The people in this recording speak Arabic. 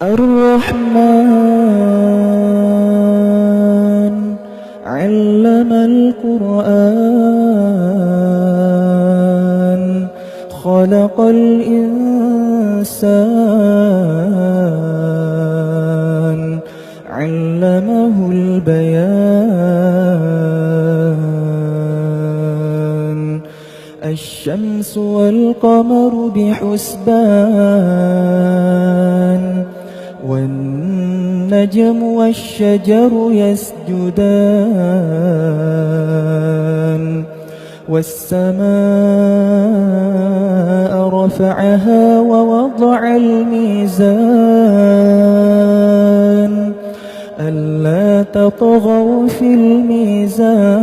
الرحمن علم القرآن خلق الإنسان علمه البيان الشمس والقمر بحسبان والنجم والشجر يسجدان والسماء رفعها ووضع الميزان ألا تطغوا في الميزان